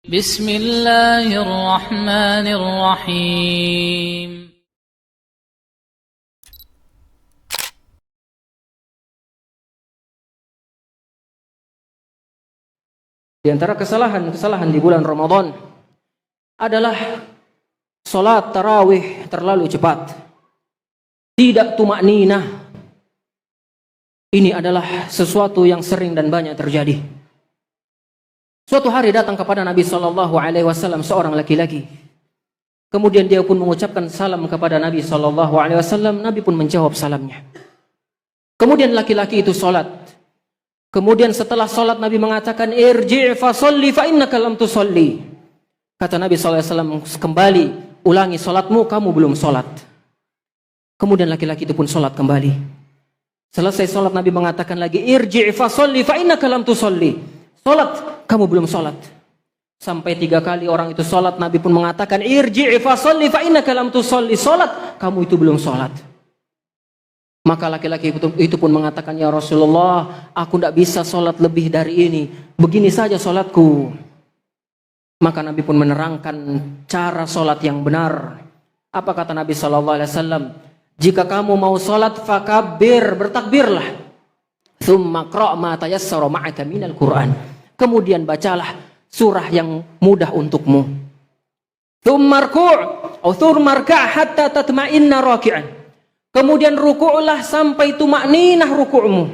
Bismillahirrahmanirrahim. Di antara kesalahan-kesalahan di bulan Ramadan adalah salat tarawih terlalu cepat. Tidak tumakninah. Ini adalah sesuatu yang sering dan banyak terjadi. Suatu hari datang kepada Nabi SAW seorang laki-laki. Kemudian dia pun mengucapkan salam kepada Nabi SAW. Nabi pun menjawab salamnya. Kemudian laki-laki itu salat. Kemudian setelah salat Nabi mengatakan, irji' fa sholli fa innaka lam tusolli. Kata Nabi SAW, kembali, ulangi salatmu, kamu belum salat. Kemudian laki-laki itu pun salat kembali. Selesai salat Nabi mengatakan lagi, irji' fa sholli fa innaka lam tusolli. Salat, kamu belum salat. Sampai 3 kali orang itu salat, Nabi pun mengatakan, irji' fa sholli fa innaka lam tusolli. Salat, kamu itu belum salat. Maka laki-laki itu pun mengatakan, ya Rasulullah, aku tidak bisa sholat lebih dari ini. Begini saja sholatku. Maka Nabi pun menerangkan cara sholat yang benar. Apa kata Nabi SAW? Jika kamu mau sholat, fakabbir, bertakbirlah. Thumma qra' ma tayassara ma'aka minal Qur'an. Kemudian bacalah surah yang mudah untukmu. Thumma rka' hatta tatma'inna raki'an. Kemudian ruku'lah sampai tumakninah ruku'mu.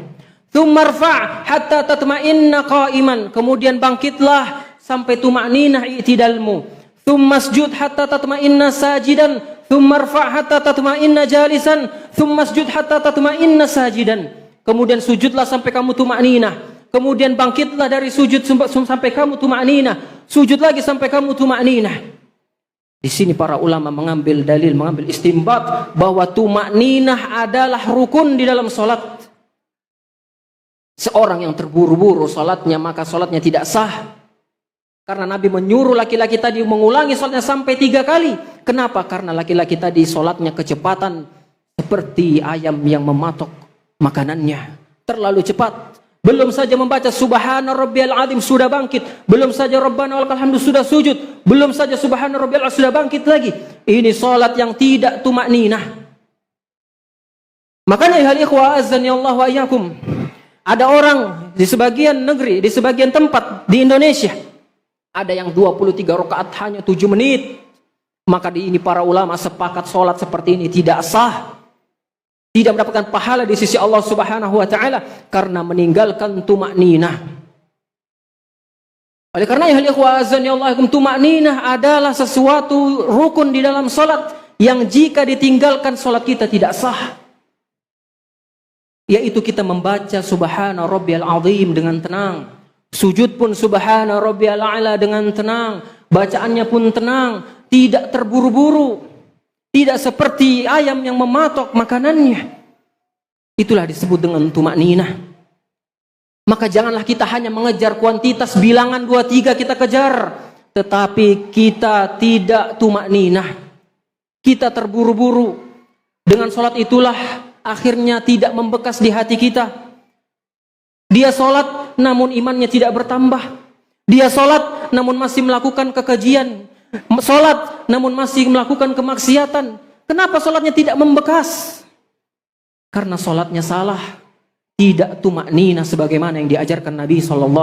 Tsumma rfa' hatta tatma'inna qa'iman. Kemudian bangkitlah sampai tumakninah i'tidalmu. Tsumma sujud hatta tatma'inna sajidan. Tsumma rfa' hatta tatma'inna jalisan. Tsumma sujud hatta tatma'inna sajidan. Kemudian sujudlah sampai kamu tumakninah. Kemudian bangkitlah dari sujud sampai kamu tumakninah. Sujud lagi sampai kamu tumakninah. Di sini para ulama mengambil dalil, mengambil istinbat bahwa tumakninah adalah rukun di dalam salat. Seorang yang terburu-buru salatnya, maka salatnya tidak sah. Karena Nabi menyuruh laki-laki tadi mengulangi salatnya sampai 3 kali. Kenapa? Karena laki-laki tadi salatnya kecepatan seperti ayam yang mematok makanannya. Terlalu cepat. Belum saja membaca subhana rabbiyal azim sudah bangkit. Belum saja rabbana walakal hamdu sudah sujud. Belum saja subhana rabbiyal azim sudah bangkit lagi. Ini salat yang tidak tumakninah. Makanya ya ikhwah azan ya Allah wa iyyakum. Ada orang di sebagian negeri, di sebagian tempat di Indonesia, ada yang 23 rakaat hanya 7 menit. Maka di ini para ulama sepakat salat seperti ini tidak sah. Tidak mendapatkan pahala di sisi Allah Subhanahu wa taala karena meninggalkan tumakninah. Oleh karena ya ikhwah azan ya Allah, tumakninah adalah sesuatu rukun di dalam salat yang jika ditinggalkan salat kita tidak sah. Yaitu kita membaca subhana rabbiyal azim dengan tenang. Sujud pun subhana rabbiyal a'la dengan tenang. Bacaannya pun tenang, tidak terburu-buru. Tidak seperti ayam yang mematok makanannya. Itulah disebut dengan tumakninah. Maka janganlah kita hanya mengejar kuantitas, bilangan 2, 3 kita kejar. Tetapi kita tidak tumakninah. Kita terburu-buru. Dengan sholat itulah akhirnya tidak membekas di hati kita. Dia sholat namun imannya tidak bertambah. Dia sholat namun masih melakukan kekejian. Sholat namun masih melakukan kemaksiatan. Kenapa sholatnya tidak membekas? Karena sholatnya salah, tidak tumakninah sebagaimana yang diajarkan Nabi SAW.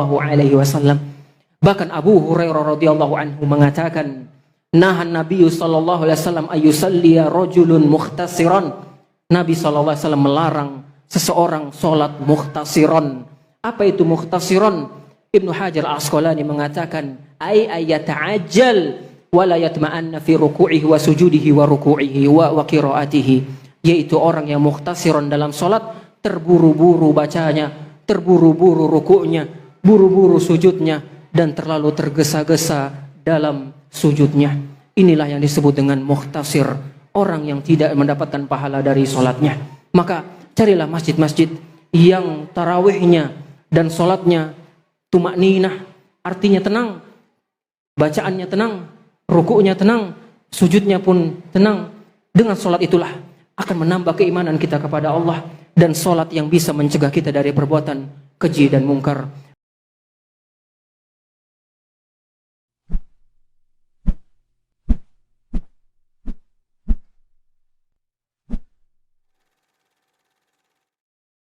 Bahkan Abu Hurairah radhiyallahu anhu mengatakan, nahan Nabi SAW ayusalliya rajulun mukhtasiran. Nabi SAW melarang seseorang sholat mukhtasiran. Apa itu mukhtasiran? Ibnu Hajar Al-Asqalani mengatakan, ayata'ajjal wala yatma'anna fi ruku'ihi wa sujudihi wa ruku'ihi wa qiraatihi, yaitu orang yang mukhtasiron dalam salat, terburu-buru bacanya, terburu-buru rukuknya, buru-buru sujudnya, dan terlalu tergesa-gesa dalam sujudnya. Inilah yang disebut dengan mukhtasir, orang yang tidak mendapatkan pahala dari salatnya. Maka carilah masjid-masjid yang tarawihnya dan salatnya tumakninah, artinya tenang, bacaannya tenang, rukuknya tenang, sujudnya pun tenang. Dengan sholat itulah akan menambah keimanan kita kepada Allah, dan sholat yang bisa mencegah kita dari perbuatan keji dan mungkar.